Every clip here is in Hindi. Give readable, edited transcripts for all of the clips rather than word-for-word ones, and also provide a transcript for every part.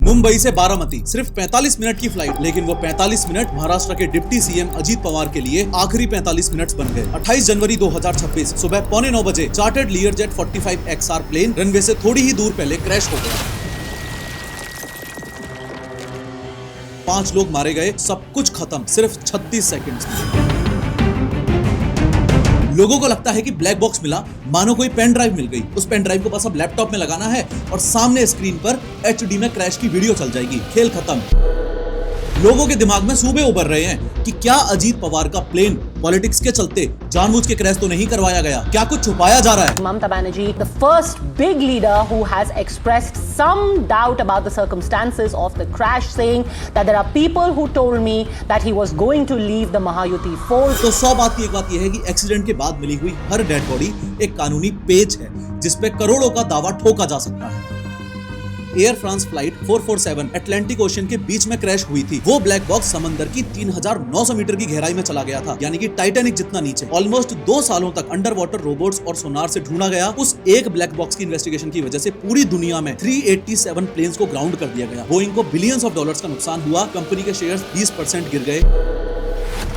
मुंबई से बारामती सिर्फ 45 मिनट की फ्लाइट, लेकिन वो 45 मिनट महाराष्ट्र के डिप्टी सीएम अजीत पवार के लिए आखिरी 45 मिनट बन गए। 28 जनवरी 2026 सुबह 8:45 बजे चार्टर्ड लीयरजेट 45 XR प्लेन रनवे से थोड़ी ही दूर पहले क्रैश हो गया। 5 लोग मारे गए, सब कुछ खत्म सिर्फ 36 सेकंड्स में। लोगों को लगता है कि ब्लैक बॉक्स मिला, मानो कोई पेन ड्राइव मिल गई। उस पेन ड्राइव को बस अब लैपटॉप में लगाना है और सामने स्क्रीन पर HD में क्रैश की वीडियो चल जाएगी, खेल खत्म। लोगों के दिमाग में सूबे उभर रहे हैं कि क्या अजीत पवार का प्लेन पॉलिटिक्स के चलते जानबूझ के क्रैश तो नहीं करवाया गया, क्या कुछ छुपाया जा रहा है। Mamata Banerjee, the first big leader who has expressed some doubt about the circumstances of the crash, saying that there are people who told me that he was going to leave the Mahayuti fold. तो 100 बात की एक बात यह है कि एक्सीडेंट के बाद मिली हुई हर डेड बॉडी एक कानूनी पेच है जिसपे करोड़ों का दावा ठोका जा सकता है। Air France flight 447 Atlantic ocean के बीच में क्रैश हुई थी। वो ब्लैक बॉक्स समंदर की 3900 मीटर की गहराई में चला गया था, यानी कि टाइटैनिक जितना नीचे। ऑलमोस्ट 2 सालों तक अंडर वाटर रोबोट्स और सोनार से ढूंढा गया। उस एक ब्लैक बॉक्स की इन्वेस्टिगेशन की वजह से पूरी दुनिया में 387 प्लेन्स को ग्राउंड कर दिया गया। बोइंग को बिलियंस ऑफ डॉलर्स का नुकसान हुआ, कंपनी के शेयर्स 20% गिर गए।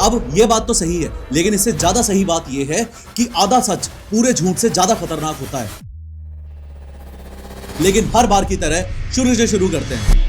अब ये बात तो सही है, लेकिन इससे ज्यादा सही बात यह है कि आधा सच पूरे झूठ से ज्यादा खतरनाक होता है। लेकिन हर बार की तरह शुरू से शुरू करते हैं।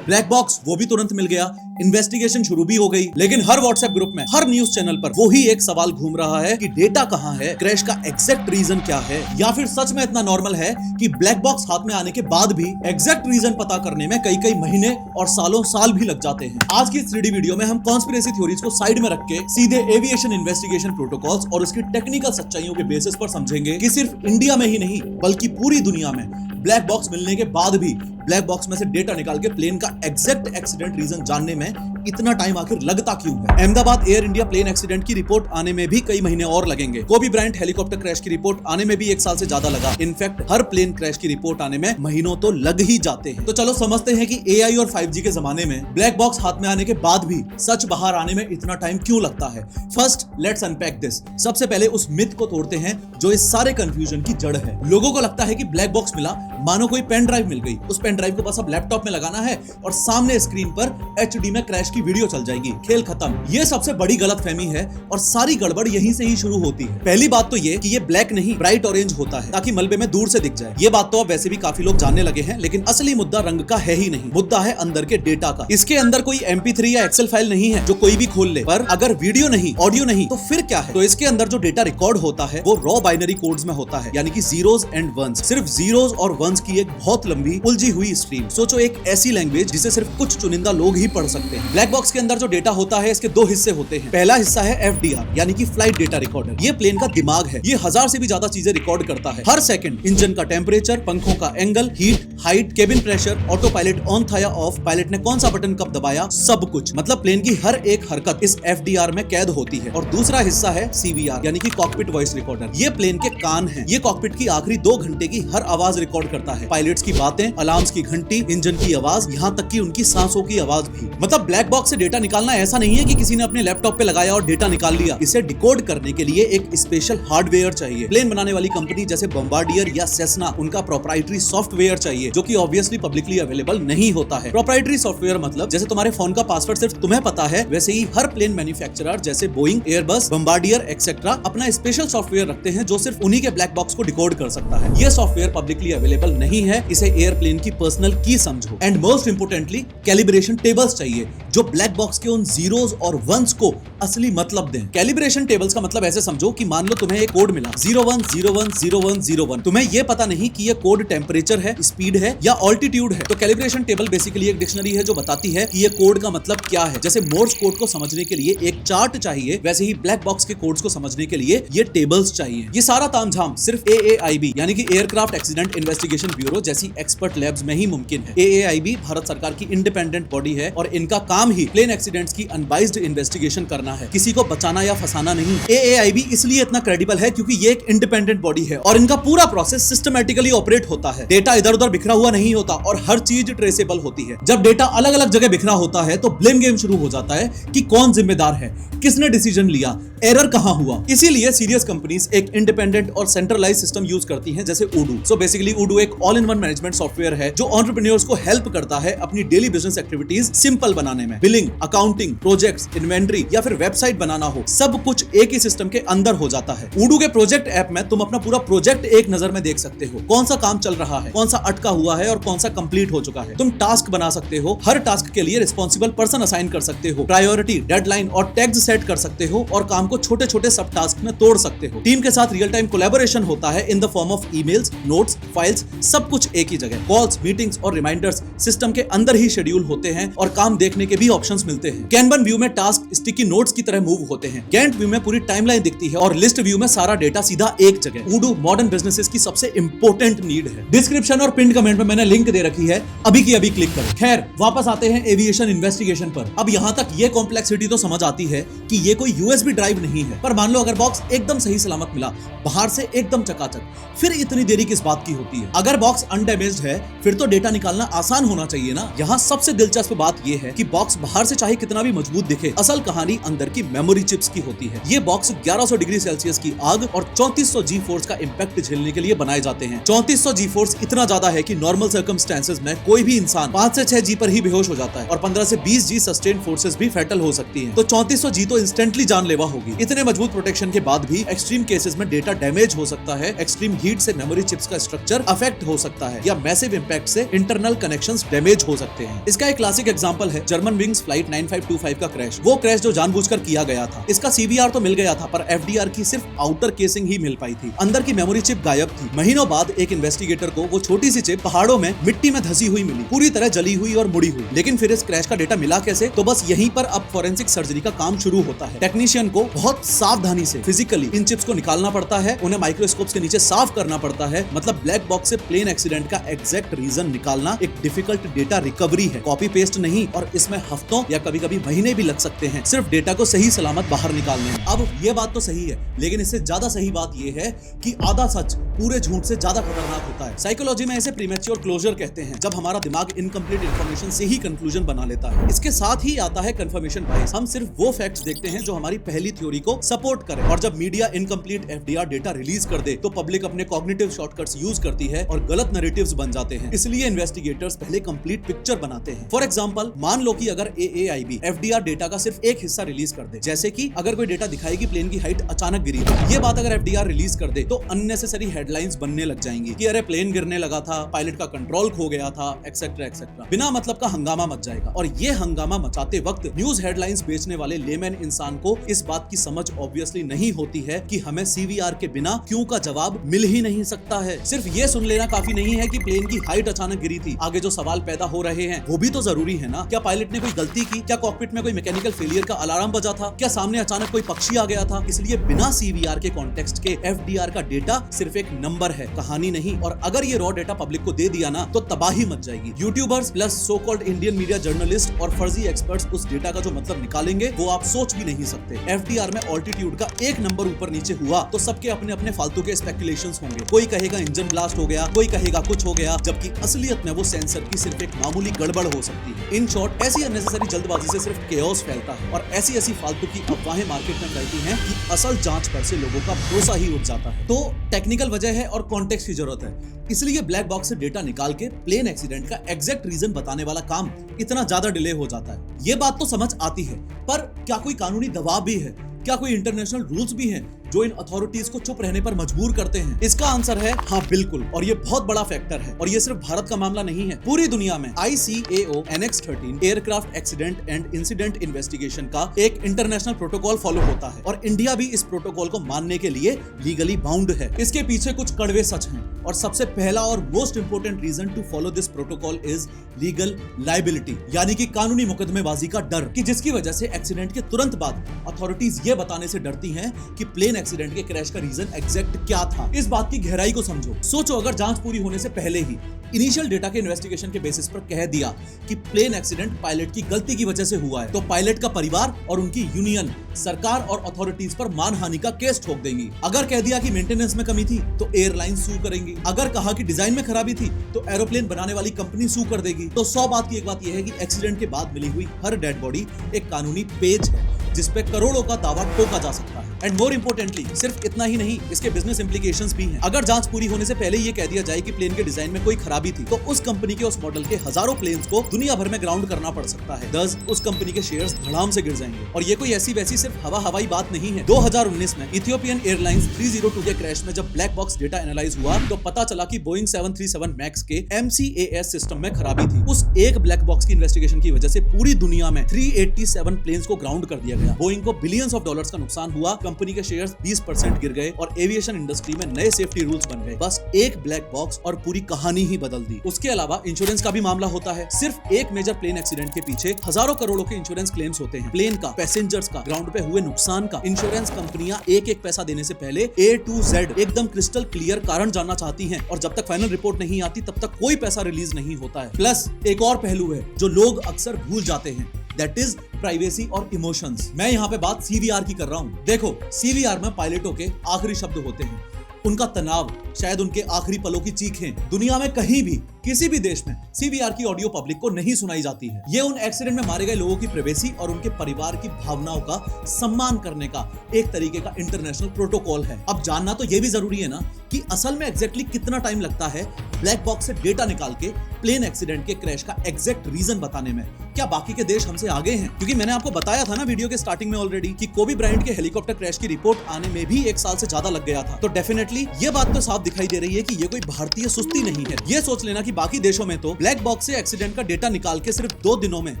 ब्लैक बॉक्स वो भी तुरंत मिल गया, इन्वेस्टिगेशन शुरू भी हो गई, लेकिन हर व्हाट्सएप ग्रुप में, हर न्यूज चैनल पर वो ही एक सवाल घूम रहा है कि डेटा कहां है, क्रैश का एग्जैक्ट रीजन क्या है, या फिर सच में इतना नॉर्मल है कि ब्लैक बॉक्स हाथ में आने के बाद भी एग्जैक्ट रीजन पता करने में कई महीने और सालों साल भी लग जाते हैं। आज की इस 3D वीडियो में हम कॉन्स्पिरेसी थ्योरीज को साइड में रख के सीधे एविएशन इन्वेस्टिगेशन प्रोटोकॉल्स और उसकी टेक्निकल सच्चाइयों के बेसिस पर समझेंगे कि सिर्फ इंडिया में ही नहीं बल्कि पूरी दुनिया में ब्लैक बॉक्स मिलने के बाद भी ब्लैक बॉक्स में से डेटा निकाल के प्लेन का एग्जैक्ट एक्सीडेंट रीजन जानने में इतना टाइम आखिर लगता क्यों है। Ahmedabad Air India plane accident की रिपोर्ट आने में भी कई महीने और लगेंगे। कोबी ब्रायंट हेलीकॉप्टर क्रैश की रिपोर्ट आने में भी 1 साल से ज्यादा लगा। इनफैक्ट हर प्लेन क्रैश की रिपोर्ट आने में महीनों तो लग ही जाते हैं। तो चलो समझते हैं कि AI और 5G के जमाने में ब्लैक बॉक्स हाथ में आने के बाद भी सच बाहर आने में इतना टाइम क्यों लगता है। First let's unpack this. सबसे पहले उस मिथ को तोड़ते हैं जो इस सारे कंफ्यूजन की जड़ है। लोगों को लगता है कि ब्लैक बॉक्स मिला, मानो कोई पेन ड्राइव मिल गई। उस पेन ड्राइव को बस अब लैपटॉप में लगाना है और सामने स्क्रीन पर HD में क्रैश की वीडियो चल जाएगी, खेल खत्म। ये सबसे बड़ी गलतफहमी है और सारी गड़बड़ यहीं से ही शुरू होती है। पहली बात तो ये कि ये ब्लैक नहीं ब्राइट ऑरेंज होता है ताकि मलबे में दूर से दिख जाए। ये बात तो अब वैसे भी काफी लोग जानने लगे हैं, लेकिन असली मुद्दा रंग का है ही नहीं, मुद्दा है अंदर के डेटा का। इसके अंदर कोई MP3 या एक्सेल फाइल नहीं है जो कोई भी खोल ले। पर अगर वीडियो नहीं, ऑडियो नहीं, तो फिर क्या है? तो इसके अंदर जो डेटा रिकॉर्ड होता है वो रॉ बाइनरी कोड्स में होता है, यानी कि जीरोस एंड वंस। सिर्फ जीरोस और वंस की एक बहुत लंबी उलझी हुई स्ट्रीम। सोचो एक ऐसी लैंग्वेज जिसे सिर्फ कुछ चुनिंदा लोग ही पढ़ सकते हैं। ब्लैक बॉक्स के अंदर जो डेटा होता है इसके 2 हिस्से होते हैं। पहला हिस्सा है FDR यानी कि फ्लाइट डेटा रिकॉर्डर। ये प्लेन का दिमाग है। ये 1000 से भी ज्यादा चीजें रिकॉर्ड करता है। हर सेकंड इंजन का टेम्परेचर, पंखों का angle, heat, height, cabin pressure, auto pilot on था या ऑफ, पायलट ने कौन सा बटन कब दबाया, सब कुछ। मतलब प्लेन की हर एक हरकत इस FDR में कैद होती है। और दूसरा हिस्सा है CVR यानी कि कॉकपिट वॉइस रिकॉर्डर। ये प्लेन के कान है। ये कॉकपिट की आखिरी 2 घंटे की हर आवाज रिकॉर्ड करता है। पायलट्स की बातें, अलार्म्स की घंटी, इंजन की आवाज, यहाँ तक कि उनकी सांसों की आवाज भी। मतलब ब्लैक बॉक्स से डेटा निकालना ऐसा नहीं है कि किसी ने अपने लैपटॉप पे लगाया और डेटा निकाल लिया। इसे डिकोड करने के लिए एक स्पेशल हार्डवेयर चाहिए। प्लेन बनाने वाली कंपनी जैसे बम्बार्डियर या सेस्ना, उनका प्रोप्राइटरी सॉफ्टवेयर चाहिए जो कि ऑब्वियसली पब्लिकली अवेलेबल नहीं होता है। प्रोप्राइटरी सॉफ्टवेयर मतलब जैसे तुम्हारे फोन का पासवर्ड सिर्फ तुम्हें पता है, वैसे ही हर प्लेन मैन्युफैक्चरर जैसे बोइंग, एयरबस, बम्बार्डियर एक्सेट्रा अपना स्पेशल सॉफ्टवेयर रखते हैं जो सिर्फ उन्हीं के ब्लैक बॉक्स को डिकोड कर सकता है। ये सॉफ्टवेयर पब्लिकली अवेलेबल नहीं है। इसे एयरप्लेन की पर्सनल की समझो। And most importantly calibration tables चाहिए जो ब्लैक बॉक्स के उन जीरोस और वंस को असली मतलब दें। कैलिब्रेशन टेबल्स का मतलब ऐसे समझो कि मान लो तुम्हें एक कोड मिला 01010101। तुम्हें ये पता नहीं कि ये कोड टेम्परेचर है, स्पीड है या ऑल्टीट्यूड है। तो कैलिब्रेशन टेबल बेसिकली एक डिक्शनरी है जो बताती है कि ये कोड का मतलब क्या है। जैसे मोर्स कोड को समझने के लिए एक चार्ट चाहिए, वैसे ही ब्लैक बॉक्स के कोड्स को समझने के लिए ये टेबल्स चाहिए। ये सारा तामझाम सिर्फ AAIB यानी कि एयरक्राफ्ट एक्सीडेंट इन्वेस्टिगेशन ब्यूरो जैसी एक्सपर्ट लैब्स में ही मुमकिन है। AAIB भारत सरकार की इंडिपेंडेंट बॉडी है और इनका काम काम ही प्लेन एक्सीडेंट्स की अनबाइज्ड इन्वेस्टिगेशन करना है, किसी को बचाना या फंसाना नहीं। AAIB इसलिए इतना क्रेडिबल है क्योंकि ये एक इंडिपेंडेंट बॉडी है और इनका पूरा प्रोसेस सिस्टमैटिकली ऑपरेट होता है। डेटा इधर उधर बिखरा हुआ नहीं होता और हर चीज ट्रेसेबल होती है। जब डेटा अलग अलग जगह बिखरा होता है तो ब्लेम गेम शुरू हो जाता है कि कौन जिम्मेदार है, किसने डिसीजन लिया, एरर कहां हुआ। इसीलिए सीरियस कंपनीज एक इंडिपेंडेंट और सेंट्रलाइज सिस्टम यूज करती हैं, जैसे Odoo। सो बेसिकली Odoo एक all in one management software है जो एंटरप्रेन्योर्स को हेल्प करता है अपनी डेली बिजनेस एक्टिविटीज सिंपल बनाने में। बिलिंग, अकाउंटिंग, प्रोजेक्ट्स, इन्वेंटरी या फिर वेबसाइट बनाना हो, सब कुछ एक ही सिस्टम के अंदर हो जाता है। Odoo के प्रोजेक्ट ऐप में तुम अपना पूरा प्रोजेक्ट एक नजर में देख सकते हो, कौन सा काम चल रहा है, कौन सा अटका हुआ है और कौन सा कंप्लीट हो चुका है। तुम टास्क बना सकते हो, हर टास्क के लिए रिस्पॉन्सिबल पर्सन असाइन कर सकते हो, प्रायोरिटी, डेडलाइन और टैग्स सेट कर सकते हो और काम को छोटे छोटे सब टास्क में तोड़ सकते हो। टीम के साथ रियल टाइम कोलैबोरेशन होता है in the form of emails, notes, files, सब कुछ एक ही जगह। कॉल्स, मीटिंग्स और रिमाइंडर्स सिस्टम के अंदर ही शेड्यूल होते हैं और काम देखने के भी ऑप्शंस मिलते हैं। कैनबन व्यू में टास्क स्टिकी नोट्स की तरह मूव होते हैं। गैंट व्यू में पूरी टाइमलाइन दिखती है और लिस्ट व्यू में सारा डेटा सीधा एक जगह। Odoo मॉडर्न बिजनेसेस की सबसे इंपॉर्टेंट नीड है। डिस्क्रिप्शन और पिन कमेंट में मैंने लिंक दे रखी है, अभी की अभी क्लिक करें। खैर, वापस आते हैं एविएशन इन्वेस्टिगेशन पर। अब यहाँ तक ये कॉम्प्लेक्सिटी तो समझ आती है कि ये कोई USB ड्राइव नहीं है, पर मान लो अगर बॉक्स एकदम सही सलामत मिला, बाहर से एकदम चकाचक, फिर इतनी देरी किस बात की होती है? अगर बॉक्स अनडैमेज्ड है फिर तो डेटा निकालना आसान होना चाहिए ना। यहाँ सबसे दिलचस्प बात यह है कि बॉक्स बाहर से चाहे कितना भी मजबूत दिखे, असल कहानी अंदर की मेमोरी चिप्स की होती है। ये बॉक्स 1100 डिग्री सेल्सियस की आग और 3400 जी फोर्स का इम्पैक्ट झेलने के लिए बनाए जाते हैं। 3400 जी फोर्स इतना ज्यादा है कि नॉर्मल सर्कमस्टेंसेस में कोई भी इंसान 5 से 6 जी पर ही बेहोश हो जाता है और 15 से 20 जी सस्टेन फोर्सेस भी फैटल हो सकती हैं। तो 3400 जी तो इंस्टेंटली जानलेवा होगी। इतने मजबूत प्रोटेक्शन के बाद भी एक्सट्रीम केसेस में डेटा डैमेज हो सकता है, एक्सट्रीम हीट से मेमोरी चिप्स का स्ट्रक्चर अफेक्ट हो सकता है या मैसिव इंपैक्ट से इंटरनल कनेक्शंस डैमेज हो सकते हैं। इसका एक क्लासिक एग्जांपल है जर्मन विंग्स फ्लाइट 9525 का क्रैश। वो क्रैश जो जानबूझकर किया गया था। इसका CVR तो मिल गया था पर FDR की सिर्फ आउटर केसिंग ही मिल पाई थी, अंदर की मेमोरी चिप गायब थी। महीनों बाद एक इन्वेस्टिगेटर को वो छोटी सी चिप पहाड़ों में मिट्टी में धसी हुई मिली, पूरी तरह जली हुई और मुड़ी हुई। लेकिन फिर इस क्रैश का डेटा मिला कैसे? तो बस यहीं पर अब फॉरेंसिक सर्जरी का काम शुरू होता है। टेक्नीशियन को बहुत सावधानी से फिजिकली इन चिप्स को निकालना पड़ता है, उन्हें माइक्रोस्कोप्स के नीचे साफ करना पड़ता है। मतलब ब्लैक बॉक्स से प्लेन एक्सीडेंट का एग्जैक्ट रीजन निकालना एक डिफिकल्ट डेटा रिकवरी है, कॉपी पेस्ट नहीं। और इसमें हफ्तों या कभी कभी महीने भी लग सकते हैं सिर्फ डेटा को सही सलामत बाहर निकालने में। अब ये बात तो सही है, लेकिन इससे ज्यादा सही बात ये है कि आधा सच पूरे झूठ से ज्यादा खतरनाक होता है। साइकोलॉजी में इसे प्रीमेच्योर क्लोजर कहते हैं, जब हमारा दिमाग इनकम्प्लीट इंफॉर्मेशन से ही कंक्लूजन बना लेता है। इसके साथ ही आता है कंफर्मेशन बायस। हम सिर्फ वो फैक्ट्स देखते हैं जो हमारी पहली थ्योरी को सपोर्ट करे, और जब media incomplete FDR data release कर दे तो पब्लिक अपने कॉग्निटिव शॉर्टकट्स यूज करती है और गलत नैरेटिव्स बन जाते हैं। इसलिए इन्वेस्टिगेटर्स पहले कंप्लीट पिक्चर बनाते हैं। फॉर एग्जांपल, मान लो कि अगर AAIB FDR डेटा का सिर्फ एक हिस्सा रिलीज कर दे, जैसे कि अगर कोई डेटा दिखाई कि प्लेन की हाइट अचानक गिरी, ये बात अगर FDR रिलीज कर दे तो अननेसेसरी हेडलाइंस बनने लग जाएंगी कि अरे प्लेन गिरने लगा था, पायलट का कंट्रोल खो गया था, एक्सेट्रा एक्सेट्रा। बिना मतलब का हंगामा मच जाएगा। और ये हंगामा मचाते वक्त न्यूज हेडलाइंस बेचने वाले लेमैन इंसान को इस बात की समझ ऑब्वियसली नहीं होती है कि हमें CVR के बिना क्यों का जवाब मिल ही नहीं सकता है। सिर्फ ये सुन लेना काफी नहीं है कि प्लेन की हाइट अचानक गिरी थी। आगे जो सवाल पैदा हो रहे हैं वो भी तो जरूरी है ना। क्या पायलट ने कोई गलती की? क्या कॉकपिट में कोई मैकेनिकल फेलियर का अलार्म बजा था? क्या सामने अचानक कोई पक्षी आ गया था? इसलिए बिना CVR के कॉन्टेक्स्ट के FDR का डेटा सिर्फ एक नंबर है, कहानी नहीं। और अगर ये रॉ डेटा पब्लिक को दे दिया ना तो तबाही मच जाएगी। YouTubers plus so called Indian media journalist और फर्जी एक्सपर्ट्स उस डेटा का जो मतलब निकालेंगे वो आप सोच भी नहीं सकते। FDR में ऑल्टीट्यूड का एक नंबर ऊपर नीचे हुआ तो सबके अपने अपने फालतू के स्पेकुलेशंस होंगे। कोई कहेगा इंजन ब्लास्ट हो गया, कोई कहेगा कुछ हो गया, जबकि असलियत में वो सेंसर की सिर्फ एक मामूली गड़बड़ हो सकती है। इन शॉर्ट, ऐसी अननेसेसरी जल्दबाजी से सिर्फ केओस फैलता है और ऐसी ऐसी फालतू की अफवाहें मार्केट में फैलती हैं कि असल जांच पर से लोगों का भरोसा ही उठ जाता है। तो टेक्निकल वजह है और कॉन्टेक्स्ट की जरूरत है। इसलिए ब्लैक बॉक्स से डेटा निकाल के प्लेन एक्सीडेंट का एग्जैक्ट रीजन बताने वाला काम इतना ज्यादा डिले हो जाता है। ये बात तो समझ आती है, पर क्या कोई कानूनी दबाव भी है? क्या कोई इंटरनेशनल रूल्स भी हैं जो इन अथॉरिटीज को चुप रहने पर मजबूर करते हैं? इसका आंसर है हाँ, बिल्कुल। और ये बहुत बड़ा फैक्टर है। और ये सिर्फ भारत का मामला नहीं है, पूरी दुनिया में ICAO NX13 aircraft accident and incident investigation का एक इंटरनेशनल प्रोटोकॉल फॉलो होता है और इंडिया भी इस प्रोटोकॉल को मानने के लिए लीगली बाउंड है। इसके पीछे कुछ कड़वे सच हैं और सबसे पहला और most important reason to follow this protocol is legal liability, यानी कि कानूनी मुकदमेबाजी का डर, कि जिसकी वजह से एक्सीडेंट के तुरंत बाद अथॉरिटीज ये बताने से डरती हैं कि प्लेन एक्सीडेंट के क्रैश का रीजन एग्जैक्ट क्या था, इस बात की गहराई को समझो। सोचो अगर जांच पूरी होने से पहले ही इनिशियल डेटा के इन्वेस्टिगेशन के बेसिस पर कह दिया कि प्लेन एक्सीडेंट पायलट की गलती की वजह से हुआ है, तो पायलट का परिवार और उनकी यूनियन सरकार और अथॉरिटीज पर मानहानि का केस ठोक देंगी। अगर कह दिया कि मेंटेनेंस में कमी थी तो एयरलाइन सू करेंगी। अगर कहा कि डिजाइन में खराबी थी तो एरोप्लेन बनाने वाली कंपनी सू कर देगी। तो 100 बात की एक बात यह है कि एक्सीडेंट के बाद मिली हुई हर डेड बॉडी एक कानूनी पेज है जिसपे करोड़ों का दावा ठोका जा सकता है। एंड मोर इंपोर्टेंटली सिर्फ इतना ही नहीं, इसके बिजनेस इंप्लीकेशंस भी हैं। अगर जांच पूरी होने से पहले ये कह दिया जाए कि प्लेन के डिजाइन में कोई खराबी थी तो उस कंपनी के उस मॉडल के हजारों प्लेन्स को दुनिया भर में ग्राउंड करना पड़ सकता है। दस उस कंपनी के शेयर्स धड़ाम से गिर जाएंगे। और ये कोई ऐसी वैसी सिर्फ हवाई बात नहीं है। 2019 में इथियोपियन एयरलाइंस 302 के क्रैश में जब ब्लैक बॉक्स डेटा एनालाइज हुआ तो पता चला कि बोइंग 737 मैक्स के MCAS सिस्टम में खराबी थी। उस एक ब्लैक बॉक्स की इन्वेस्टिगेशन की वजह से पूरी दुनिया में 387 प्लेन्स को ग्राउंड कर दिया गया। बोइंग को बिलियंस ऑफ डॉलर्स का नुकसान हुआ, कंपनी के शेयर्स 20% गिर गए और एविएशन इंडस्ट्री में नए सेफ्टी रूल्स बन गए। बस एक ब्लैक बॉक्स और पूरी कहानी ही बदल दी। उसके अलावा इंश्योरेंस का भी मामला होता है। सिर्फ एक मेजर प्लेन एक्सीडेंट के पीछे हजारों करोड़ों के इंश्योरेंस क्लेम्स होते हैं। प्लेन का, पैसेंजर्स का, ग्राउंड पे हुए नुकसान का। इंश्योरेंस कंपनियां एक एक पैसा देने से पहले A to Z एकदम क्रिस्टल क्लियर कारण जानना चाहती हैं और जब तक फाइनल रिपोर्ट नहीं आती तब तक कोई पैसा रिलीज नहीं होता है। प्लस एक और पहलू है जो लोग अक्सर भूल जाते हैं, दैट इज प्राइवेसी और इमोशंस। मैं यहाँ पे बात CVR की कर रहा हूँ। देखो CVR में पायलटों के आखिरी शब्द होते हैं, उनका तनाव, शायद उनके आखिरी पलों की चीखें। दुनिया में कहीं भी किसी भी देश में CVR की ऑडियो पब्लिक को नहीं सुनाई जाती है। ये उन एक्सीडेंट में मारे गए लोगों की प्राइवेसी और उनके परिवार की भावनाओं का सम्मान करने का एक तरीके का इंटरनेशनल प्रोटोकॉल है। अब जानना तो ये भी जरूरी है ना कि असल में एग्जैक्टली कितना टाइम लगता है ब्लैक बॉक्स से डेटा निकाल के प्लेन एक्सीडेंट के क्रैश का एग्जैक्ट रीजन बताने में। क्या बाकी के देश हमसे आगे हैं? क्योंकि मैंने आपको बताया था ना वीडियो के स्टार्टिंग में ऑलरेडी कि कोबी ब्रायंट के हेलीकॉप्टर क्रैश की रिपोर्ट आने में भी 1 साल से ज्यादा लग गया था। तो डेफिनेटली ये बात तो साफ दिखाई दे रही है कि ये कोई भारतीय सुस्ती नहीं है। ये सोच लेना कि बाकी देशों में तो ब्लैक बॉक्स से एक्सीडेंट का डेटा निकाल के सिर्फ 2 दिनों में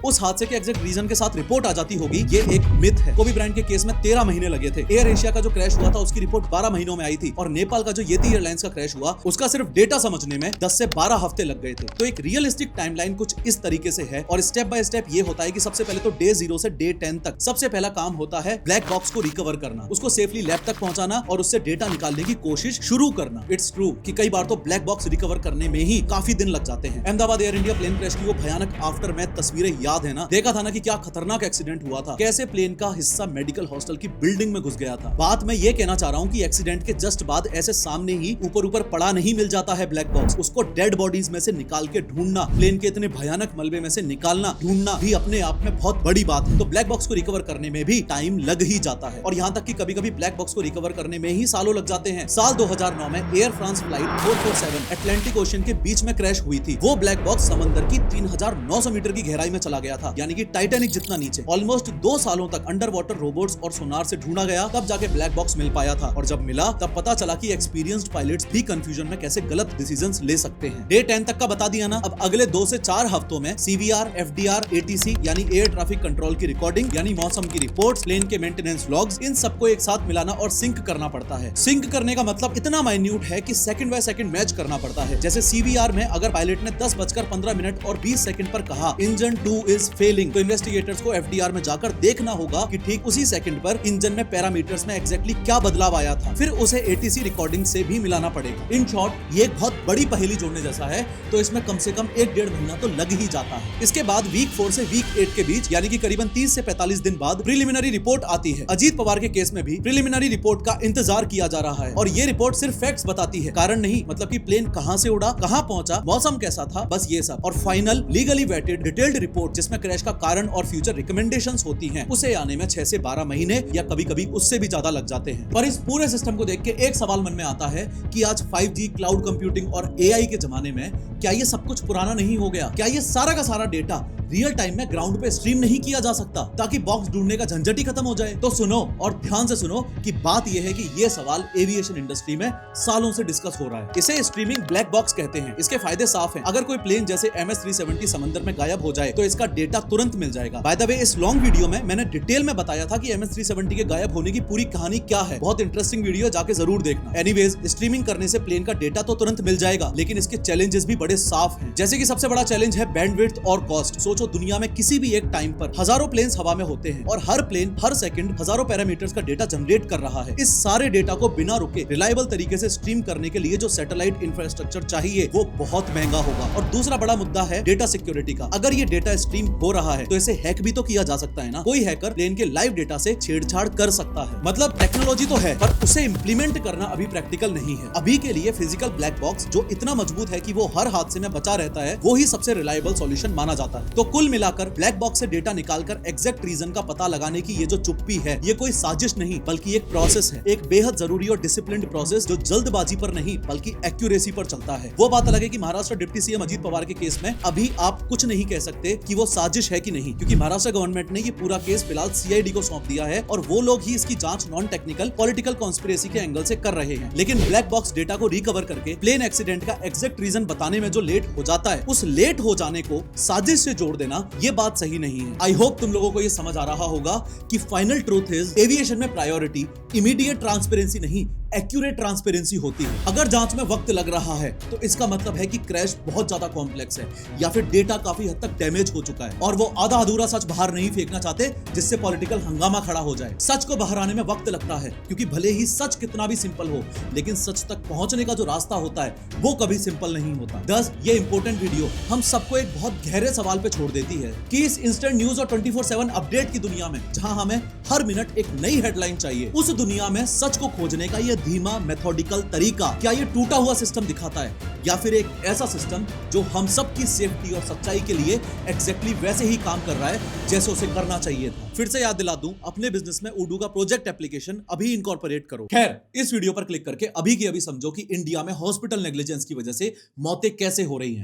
उस हादसे के एग्जैक्ट रीजन के साथ रिपोर्ट आ जाती होगी, ये एक मिथ है। कोबी ब्रायंट के केस में 13 महीने लगे थे। एयर एशिया का जो क्रैश हुआ था उसकी रिपोर्ट 12 महीनों में आई थी और नेपाल का जो येती एयरलाइंस का क्रैश हुआ उसका सिर्फ डेटा समझने में 10 से 12 हफ्ते लग गए थे। तो एक रियलिस्टिक टाइमलाइन कुछ इस तरीके से है और स्टेप बाय स्टेप ये होता है कि सबसे पहले तो डे 0 से डे 10 तक सबसे पहला काम होता है ब्लैक बॉक्स को रिकवर करना, उसको सेफली लैब तक पहुंचाना और उससे डेटा निकालने की कोशिश शुरू करना। इट्स ट्रू कि कई बार तो ब्लैक बॉक्स रिकवर करने में ही काफी दिन लग जाते हैं। Ahmedabad Air India plane crash की वो भयानक आफ्टर मैथ तस्वीरें याद है ना? देखा था ना कि क्या खतरनाक एक्सीडेंट हुआ था, कैसे प्लेन का हिस्सा मेडिकल हॉस्टल की बिल्डिंग में घुस गया था। बात मैं ये कहना चाह रहा हूँ कि एक्सीडेंट के जस्ट बाद ऐसे सामने ही ऊपर पड़ा नहीं मिल जाता है ब्लैक बॉक्स। उसको डेड बॉडीज में से निकाल के ढूंढना, प्लेन के इतने भयानक मलबे में से निकालना ढूंढना भी अपने आप में बहुत बड़ी बात है। तो ब्लैक बॉक्स को रिकवर करने में भी टाइम लग ही जाता है और यहाँ तक कि कभी-कभी ब्लैक बॉक्स को रिकवर करने में ही सालों लग जाते हैं। साल 2009 में air France flight 447 Atlantic ocean के बीच में क्रैश हुई थी। वो ब्लैक बॉक्स समंदर की 3900 मीटर की गहराई में चला गया था, यानी कि टाइटैनिक जितना नीचे। ऑलमोस्ट 2 सालों तक अंडर वाटर रोबोट्स और सोनार से ढूंढा गया, तब जाके ब्लैक बॉक्स मिल पाया था। और जब मिला तब पता चला कि एक्सपीरियंस्ड पायलट्स भी कंफ्यूजन में कैसे गलत डिसीजंस ले सकते हैं। डे 10 तक का बता दिया ना। अब अगले 2 से 4 हफ्तों में CVR, FDR, ATC यानी एयर ट्रैफिक कंट्रोल की रिकॉर्डिंग यानी मौसम की रिपोर्ट्स, प्लेन के मेंटेनेंस लॉग्स, इन सबको एक साथ मिलाना और सिंक करना पड़ता है। सिंक करने का मतलब इतना माइन्यूट है कि सेकंड बाय सेकंड मैच करना पड़ता है। जैसे CVR में अगर पायलट ने 10:15 और 20 सेकंड पर कहा इंजन 2 इज फेलिंग, तो इन्वेस्टिगेटर्स को FDR में जाकर देखना होगा कि ठीक उसी सेकंड पर इंजन में पैरामीटर्स में एग्जैक्टली क्या बदलाव आया था। फिर उसे ATC रिकॉर्डिंग से भी मिलाना पड़ेगा। इन शॉर्ट ये एक बहुत बड़ी पहेली जोड़ने जैसा है, तो इसमें कम से कम 1-1.5 महीना तो लग ही जाता है। इसके बाद वीक 4 से वीक 8 के बीच यानी कि करीबन 30 से 45 दिन बाद प्रिलिमिनरी रिपोर्ट आती है। अजीत पवार के केस में भी प्रिलिमिनरी रिपोर्ट का इंतजार किया जा रहा है और ये रिपोर्ट सिर्फ फैक्ट्स बताती है, कारण नहीं। मतलब कि प्लेन कहां से उड़ा, कहां पहुंचा, मौसम कैसा था, बस ये सब। और final legally vetted detailed report जिसमें क्रैश का कारण और फ्यूचर रिकमेंडेशंस होती हैं, उसे आने में 6 से 12 महीने या कभी-कभी उससे भी ज्यादा लग जाते हैं। पर इस पूरे सिस्टम को देख के एक सवाल मन में आता है कि आज 5G, क्लाउड कंप्यूटिंग और AI के जमाने में क्या ये सब कुछ पुराना नहीं हो गया? क्या ये सारा का सारा डेटा रियल टाइम में ग्राउंड पे स्ट्रीम नहीं किया जा सकता ताकि बॉक्स ढूंढने का झंझट ही खत्म हो जाए? तो सुनो और ध्यान से सुनो कि बात यह है कि ये सवाल एविएशन इंडस्ट्री में सालों से डिस्कस हो रहा है। इसे स्ट्रीमिंग ब्लैक बॉक्स कहते हैं। इसके फायदे साफ हैं। अगर कोई प्लेन जैसे MS-370 समंदर में गायब हो जाए तो इसका डेटा तुरंत मिल जाएगा। बाय द वे, इस लॉन्ग वीडियो में मैंने डिटेल में बताया था कि MS-370 के गायब होने की पूरी कहानी क्या है। बहुत इंटरेस्टिंग वीडियो, जाके जरूर देखना। एनीवेज, स्ट्रीमिंग करने से प्लेन का डेटा तो तुरंत मिल जाएगा, लेकिन इसके चैलेंजेस भी बड़े साफ हैं। जैसे कि सबसे बड़ा चैलेंज है बैंडविड्थ और कॉस्ट। सोचो सोचो दुनिया में किसी भी एक टाइम पर हजारों प्लेन्स हवा में होते हैं और हर प्लेन हर सेकंड हजारों पैरामीटर्स का डेटा जनरेट कर रहा है। इस सारे डेटा को बिना रुके रिलायबल तरीके से स्ट्रीम करने के लिए जो सैटेलाइट इंफ्रास्ट्रक्चर चाहिए वो बहुत महंगा होगा। और दूसरा बड़ा मुद्दा है डेटा सिक्योरिटी का। अगर ये डेटा स्ट्रीम हो रहा है तो इसे हैक भी तो किया जा सकता है ना। कोई हैकर प्लेन के लाइव डेटा से छेड़छाड़ कर सकता है। मतलब टेक्नोलॉजी तो है पर उसे इंप्लीमेंट करना अभी प्रैक्टिकल नहीं है। अभी के लिए फिजिकल ब्लैक बॉक्स जो इतना मजबूत है कि वो हर हादसे में बचा रहता है वो ही सबसे रिलायबल सॉल्यूशन माना जाता है। तो कुल मिलाकर ब्लैक बॉक्स से डेटा निकालकर एग्जैक्ट रीजन का पता लगाने की ये जो चुप्पी है ये कोई साजिश नहीं बल्कि एक प्रोसेस है। एक बेहद जरूरी और डिसिप्लिन्ड प्रोसेस जो जल्दबाजी पर नहीं बल्कि एक्यूरेसी पर चलता है। वो बात अलग है कि महाराष्ट्र डिप्टी सीएम अजीत पवार के केस में अभी आप कुछ नहीं कह सकते कि वो साजिश है कि नहीं, क्योंकि महाराष्ट्र गवर्नमेंट ने ये पूरा केस फिलहाल सीआईडी को सौंप दिया है और वो लोग ही इसकी जांच नॉन टेक्निकल पॉलिटिकल कॉन्स्पिरेसी के एंगल से कर रहे हैं। लेकिन ब्लैक बॉक्स डेटा को रिकवर करके प्लेन एक्सीडेंट का एग्जैक्ट रीजन बताने में जो लेट हो जाता है उस लेट हो जाने को साजिश से जोड़ देना ये बात सही नहीं है। आई होप तुम लोगों को ये समझ आ रहा होगा कि फाइनल ट्रूथ इज एविएशन में प्रायोरिटी इमीडिएट ट्रांसपेरेंसी नहीं एक्यूरेट ट्रांसपेरेंसी होती है। अगर जांच में वक्त लग रहा है तो इसका मतलब है कि क्रैश बहुत ज्यादा कॉम्प्लेक्स है या फिर डेटा काफी हद तक डैमेज हो चुका है और वो आधा अधूरा सच बाहर नहीं फेंकना चाहते जिससे पॉलिटिकल हंगामा खड़ा हो जाए। सच को बाहर आने में वक्त लगता है क्योंकि भले ही सच कितना भी सिंपल हो लेकिन सच तक पहुंचने का जो रास्ता होता है वो कभी सिंपल नहीं होता। दस ये इंपॉर्टेंट वीडियो हम सबको एक बहुत गहरे सवाल पे छोड़ देती है कि इस इंस्टेंट न्यूज और 24/7 अपडेट की दुनिया में जहां हमें हर मिनट एक नई हेडलाइन चाहिए, उस दुनिया में सच को खोजने का ये धीमा मेथोडिकल तरीका क्या ये टूटा हुआ सिस्टम दिखाता है या फिर एक ऐसा सिस्टम जो हम सब की सेफ्टी और सच्चाई के लिए एग्जैक्टली वैसे ही काम कर रहा है जैसे उसे करना चाहिए था। फिर से याद दिला दूं, अपने बिजनेस में उडू का प्रोजेक्ट एप्लीकेशन अभी इनकॉर्पोरेट करो। खैर, इस वीडियो पर क्लिक करके अभी की अभी समझो कि इंडिया में हॉस्पिटल नेग्लिजेंस की वजह से मौतें कैसे हो रही हैं।